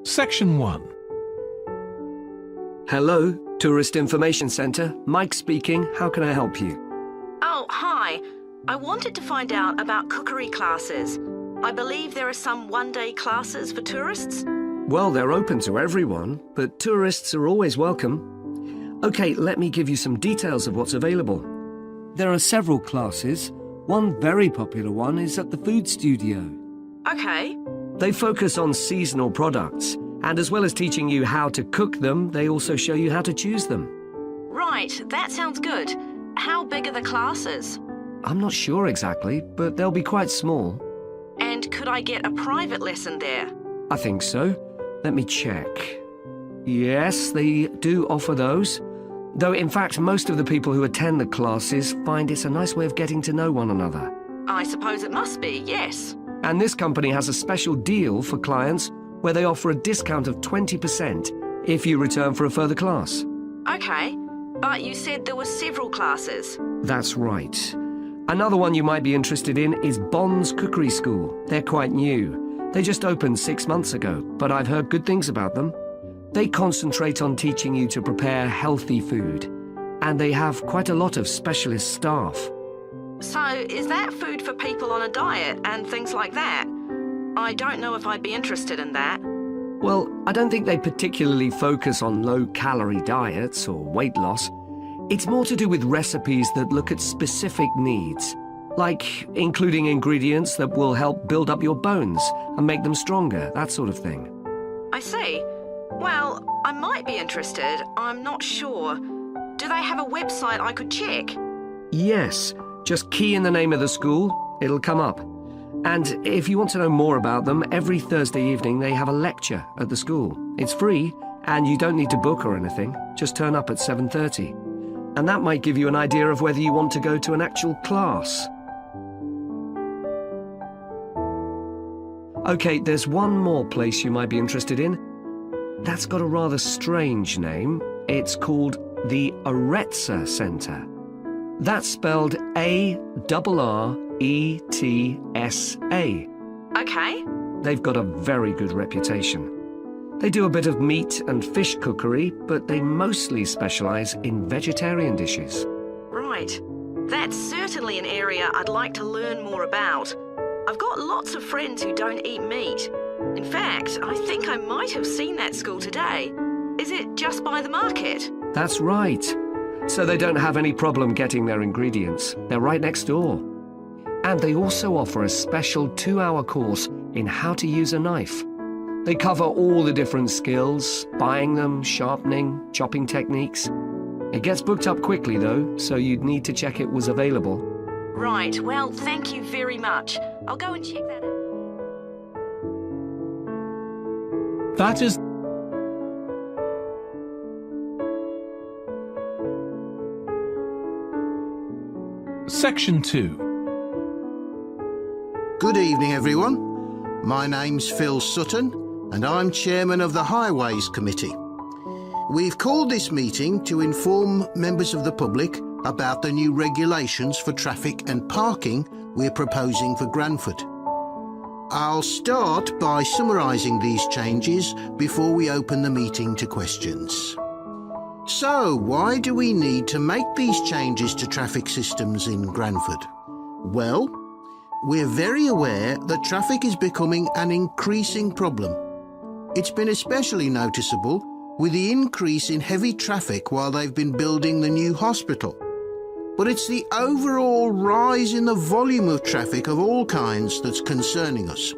Section 1. Hello, Tourist Information Centre. Mike speaking. How can I help you? Oh, hi. I wanted to find out about cookery classes. I believe there are some one-day classes for tourists. Well, they're open to everyone, but tourists are always welcome. OK, let me give you some details of what's available. There are several classes. One very popular one is at the food studio. OK. They focus on seasonal products, and as well as teaching you how to cook them, they also show you how to choose them. Right, that sounds good. How big are the classes? I'm not sure exactly, but they'll be quite small. And could I get a private lesson there? I think so. Let me check. Yes, they do offer those. Though, in fact, most of the people who attend the classes find it's a nice way of getting to know one another. I suppose it must be, yes. And this company has a special deal for clients where they offer a discount of 20% if you return for a further class. OK, but you said there were several classes. That's right. Another one you might be interested in is Bond's Cookery School. They're quite new. They just opened 6 months ago, but I've heard good things about them. They concentrate on teaching you to prepare healthy food, and they have quite a lot of specialist staff. So, is that food for people on a diet and things like that? I don't know if I'd be interested in that. Well, I don't think they particularly focus on low-calorie diets or weight loss. It's more to do with recipes that look at specific needs, like including ingredients that will help build up your bones and make them stronger, that sort of thing. I see. Well, I might be interested. I'm not sure. Do they have a website I could check? Yes. Just key in the name of the school, it'll come up. And if you want to know more about them, every Thursday evening they have a lecture at the school. It's free, and you don't need to book or anything. Just turn up at 7:30. And that might give you an idea of whether you want to go to an actual class. OK, there's one more place you might be interested in. That's got a rather strange name. It's called the Aretsa Centre. That's spelled A-R-R-E-T-S-A. OK. They've got a very good reputation. They do a bit of meat and fish cookery, but they mostly specialise in vegetarian dishes. Right. That's certainly an area I'd like to learn more about. I've got lots of friends who don't eat meat. In fact, I think I might have seen that school today. Is it just by the market? That's right. So they don't have any problem getting their ingredients. They're right next door. And they also offer a special 2-hour course in how to use a knife. They cover all the different skills, buying them, sharpening, chopping techniques. It gets booked up quickly, though, so you'd need to check it was available. Right, well, thank you very much. I'll go and check that out. That is... Section 2. Good evening, everyone. My name's Phil Sutton, and I'm chairman of the Highways Committee. We've called this meeting to inform members of the public about the new regulations for traffic and parking we're proposing for Granford. I'll start by summarising these changes before we open the meeting to questions. So, why do we need to make these changes to traffic systems in Granford? Well, we're very aware that traffic is becoming an increasing problem. It's been especially noticeable with the increase in heavy traffic while they've been building the new hospital. But it's the overall rise in the volume of traffic of all kinds that's concerning us.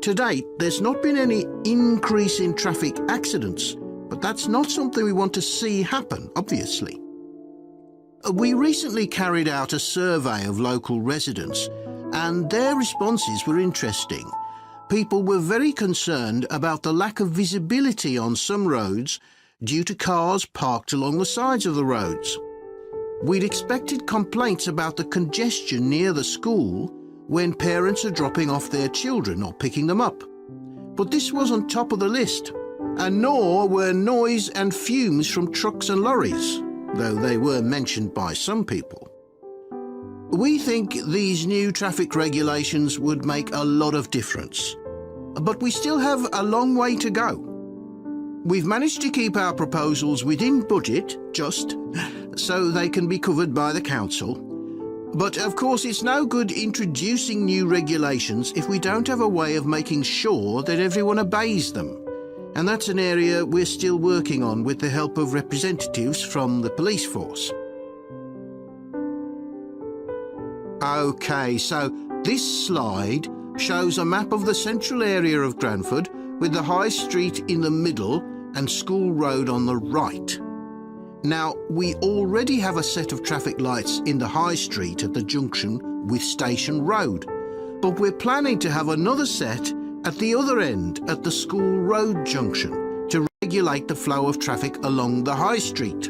To date, there's not been any increase in traffic accidents, but that's not something we want to see happen, obviously. We recently carried out a survey of local residents, and their responses were interesting. People were very concerned about the lack of visibility on some roads due to cars parked along the sides of the roads. We'd expected complaints about the congestion near the school when parents are dropping off their children or picking them up. But this wasn't top of the list, and nor were noise and fumes from trucks and lorries, though they were mentioned by some people. We think these new traffic regulations would make a lot of difference. but we still have a long way to go. We've managed to keep our proposals within budget, just so they can be covered by the council. But of course it's no good introducing new regulations if we don't have a way of making sure that everyone obeys them. And that's an area we're still working on with the help of representatives from the police force. OK, so this slide shows a map of the central area of Granford with the High Street in the middle and School Road on the right. Now, we already have a set of traffic lights in the High Street at the junction with Station Road, but we're planning to have another set at the other end at the School Road junction to regulate the flow of traffic along the High Street.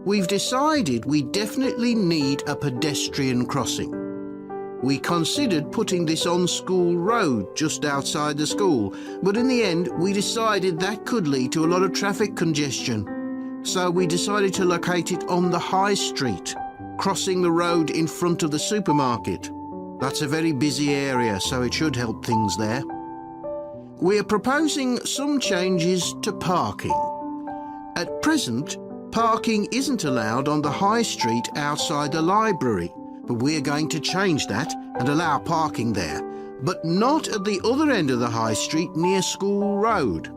We've decided we definitely need a pedestrian crossing. We considered putting this on School Road just outside the school, but in the end we decided that could lead to a lot of traffic congestion. So we decided to locate it on the High Street, crossing the road in front of the supermarket. That's a very busy area, so it should help things there. We're proposing some changes to parking. At present, parking isn't allowed on the High Street outside the library, but we're going to change that and allow parking there, but not at the other end of the High Street near School Road.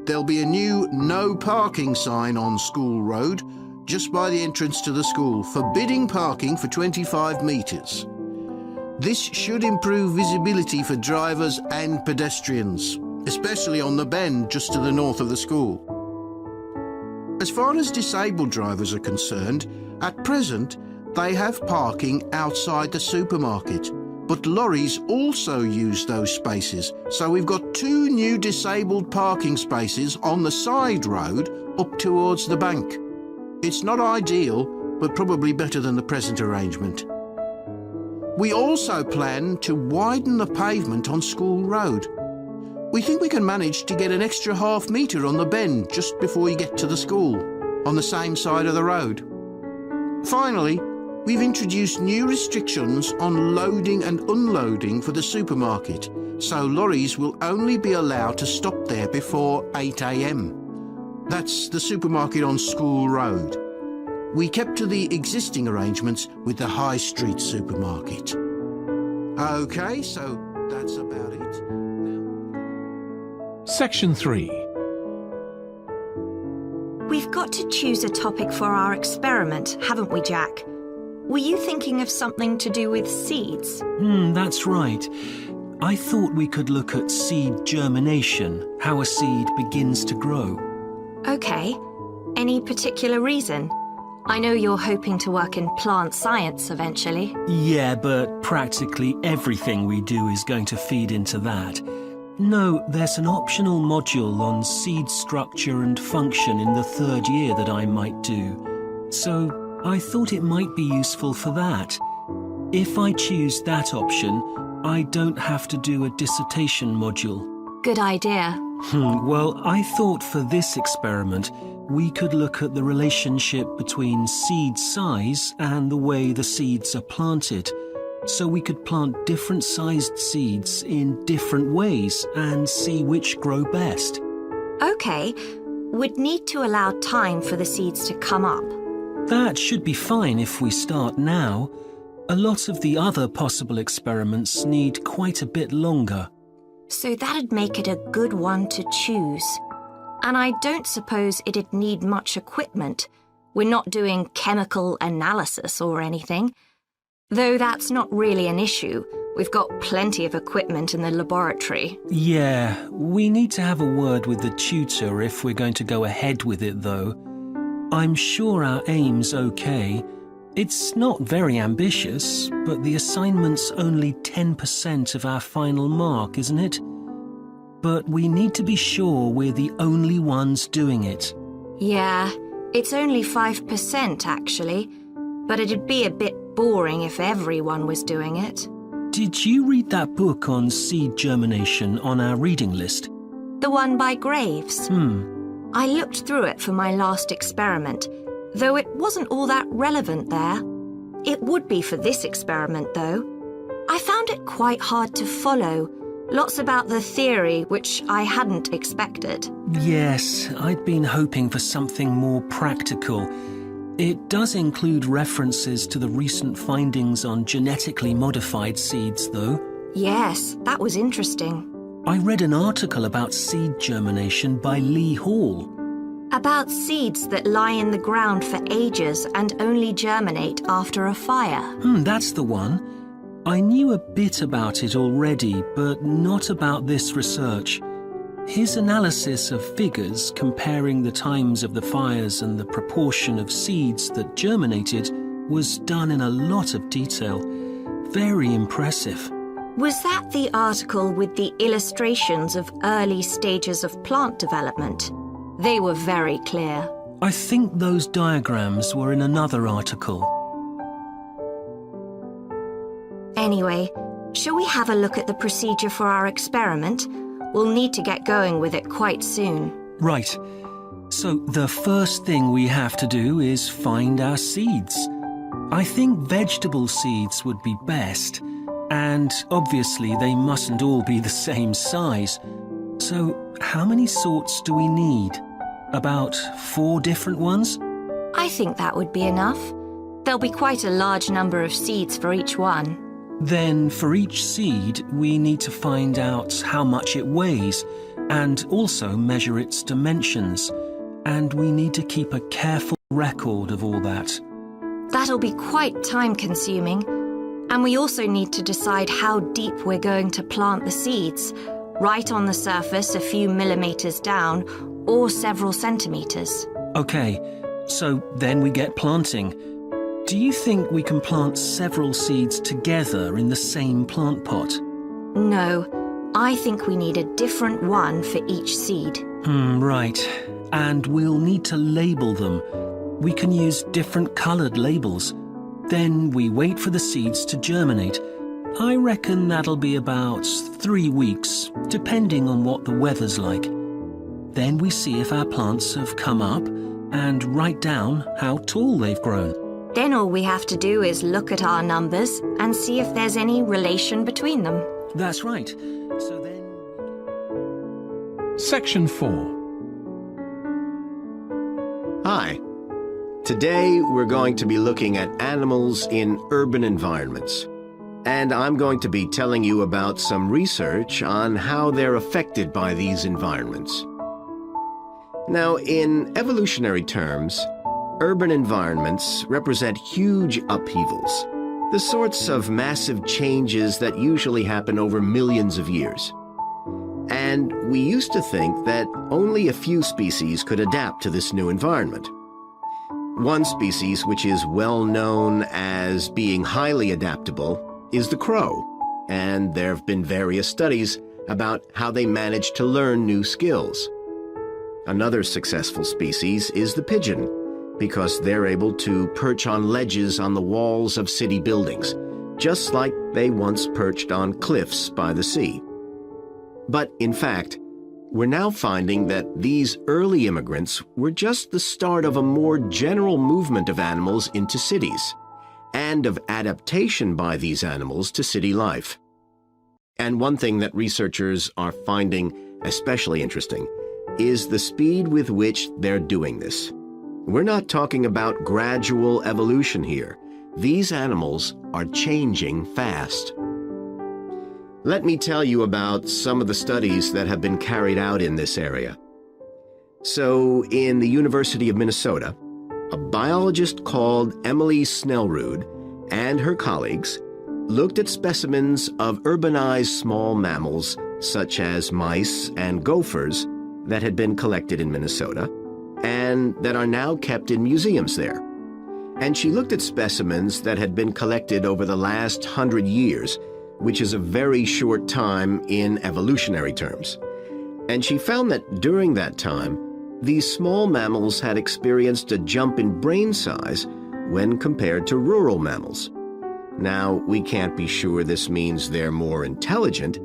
There'll be a new no parking sign on School Road just by the entrance to the school, forbidding parking for 25 metres. This should improve visibility for drivers and pedestrians, especially on the bend just to the north of the school. As far as disabled drivers are concerned, at present they have parking outside the supermarket, but lorries also use those spaces, so we've got 2 new disabled parking spaces on the side road up towards the bank. It's not ideal, but probably better than the present arrangement. We also plan to widen the pavement on School Road. We think we can manage to get an extra ½ metre on the bend just before you get to the school, on the same side of the road. Finally, we've introduced new restrictions on loading and unloading for the supermarket, so lorries will only be allowed to stop there before 8 AM. That's the supermarket on School Road. We kept to the existing arrangements with the High Street supermarket. OK, so that's about it. Section 3. We've got to choose a topic for our experiment, haven't we, Jack? Were you thinking of something to do with seeds? That's right. I thought we could look at seed germination, how a seed begins to grow. OK. Any particular reason? I know you're hoping to work in plant science eventually. Yeah, but practically everything we do is going to feed into that. No, there's an optional module on seed structure and function in the 3rd year that I might do. So I thought it might be useful for that. If I choose that option, I don't have to do a dissertation module. Good idea. Well, I thought for this experiment, we could look at the relationship between seed size and the way the seeds are planted. So we could plant different sized seeds in different ways and see which grow best. OK. We'd need to allow time for the seeds to come up. That should be fine if we start now. A lot of the other possible experiments need quite a bit longer. So that'd make it a good one to choose. And I don't suppose it'd need much equipment. We're not doing chemical analysis or anything. Though that's not really an issue. We've got plenty of equipment in the laboratory. Yeah, we need to have a word with the tutor if we're going to go ahead with it, though. I'm sure our aim's okay. It's not very ambitious, but the assignment's only 10% of our final mark, isn't it? But we need to be sure we're the only ones doing it. Yeah, it's only 5% actually, but it'd be a bit boring if everyone was doing it. Did you read that book on seed germination on our reading list? The one by Graves? I looked through it for my last experiment, though it wasn't all that relevant there. It would be for this experiment, though. I found it quite hard to follow, Lots about the theory, which I hadn't expected. Yes, I'd been hoping for something more practical. It does include references to the recent findings on genetically modified seeds, though. Yes, that was interesting. I read an article about seed germination by Lee Hall. About seeds that lie in the ground for ages and only germinate after a fire. That's the one. I knew a bit about it already, but not about this research. His analysis of figures comparing the times of the fires and the proportion of seeds that germinated was done in a lot of detail. Very impressive. Was that the article with the illustrations of early stages of plant development? They were very clear. I think those diagrams were in another article. Anyway, shall we have a look at the procedure for our experiment? We'll need to get going with it quite soon. Right. So the first thing we have to do is find our seeds. I think vegetable seeds would be best, and obviously they mustn't all be the same size. So how many sorts do we need? About 4 different ones? I think that would be enough. There'll be quite a large number of seeds for each one. Then for each seed, we need to find out how much it weighs and also measure its dimensions. And we need to keep a careful record of all that. That'll be quite time-consuming. And we also need to decide how deep we're going to plant the seeds. Right on the surface, a few millimeters down, or several centimeters. Okay, so then we get planting. Do you think we can plant several seeds together in the same plant pot? No, I think we need a different one for each seed. Right. And we'll need to label them. We can use different coloured labels. Then we wait for the seeds to germinate. I reckon that'll be about 3 weeks, depending on what the weather's like. Then we see if our plants have come up and write down how tall they've grown. Then all we have to do is look at our numbers and see if there's any relation between them. That's right. So then... Section 4. Hi. Today we're going to be looking at animals in urban environments. And I'm going to be telling you about some research on how they're affected by these environments. Now, in evolutionary terms, urban environments represent huge upheavals, the sorts of massive changes that usually happen over millions of years. And we used to think that only a few species could adapt to this new environment. One species which is well known as being highly adaptable is the crow, and there have been various studies about how they manage to learn new skills. Another successful species is the pigeon, because they're able to perch on ledges on the walls of city buildings, just like they once perched on cliffs by the sea. But in fact, we're now finding that these early immigrants were just the start of a more general movement of animals into cities, and of adaptation by these animals to city life. And one thing that researchers are finding especially interesting is the speed with which they're doing this. We're not talking about gradual evolution here. These animals are changing fast. Let me tell you about some of the studies that have been carried out in this area. So, in the University of Minnesota, a biologist called Emily Snellrud and her colleagues looked at specimens of urbanized small mammals such as mice and gophers that had been collected in Minnesota and that are now kept in museums there. And she looked at specimens that had been collected over the last 100 years, which is a very short time in evolutionary terms. And she found that during that time, these small mammals had experienced a jump in brain size when compared to rural mammals. Now, we can't be sure this means they're more intelligent,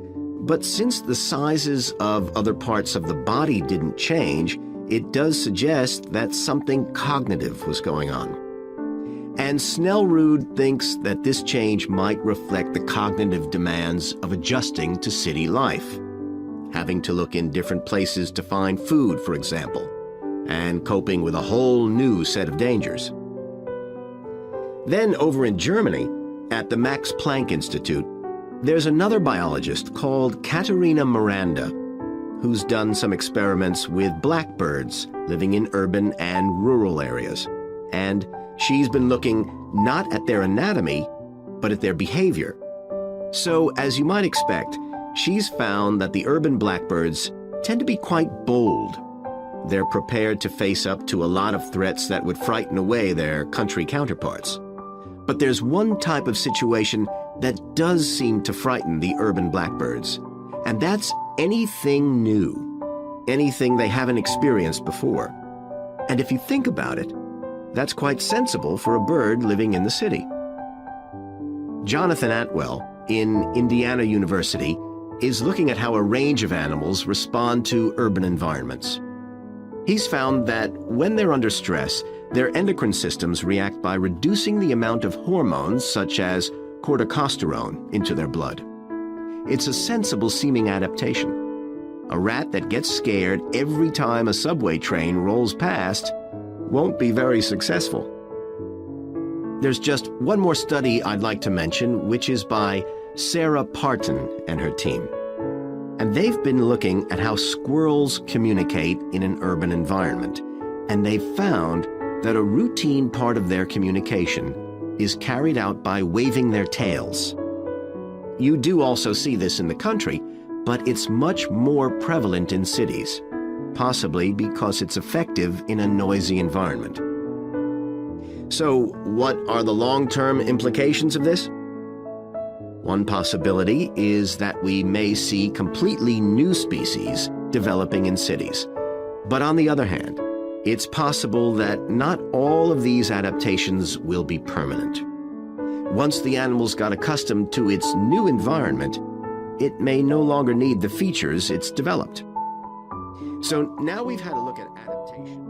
but since the sizes of other parts of the body didn't change, it does suggest that something cognitive was going on. And Snellrud thinks that this change might reflect the cognitive demands of adjusting to city life, having to look in different places to find food, for example, and coping with a whole new set of dangers. Then over in Germany, at the Max Planck Institute, there's another biologist called Katharina Miranda, who's done some experiments with blackbirds living in urban and rural areas. And she's been looking not at their anatomy, but at their behavior. So, as you might expect, she's found that the urban blackbirds tend to be quite bold. They're prepared to face up to a lot of threats that would frighten away their country counterparts. But there's one type of situation that does seem to frighten the urban blackbirds, and that's anything new, anything they haven't experienced before. And if you think about it, that's quite sensible for a bird living in the city. Jonathan Atwell, in Indiana University, is looking at how a range of animals respond to urban environments. He's found that when they're under stress, their endocrine systems react by reducing the amount of hormones such as corticosterone into their blood. It's a sensible-seeming adaptation. A rat that gets scared every time a subway train rolls past won't be very successful. There's just one more study I'd like to mention, which is by Sarah Parton and her team. And they've been looking at how squirrels communicate in an urban environment. And they've found that a routine part of their communication is carried out by waving their tails. You do also see this in the country, but it's much more prevalent in cities, possibly because it's effective in a noisy environment. So, what are the long-term implications of this? One possibility is that we may see completely new species developing in cities. But on the other hand, it's possible that not all of these adaptations will be permanent. Once the animals got accustomed to its new environment, it may no longer need the features it's developed. So now we've had a look at adaptation.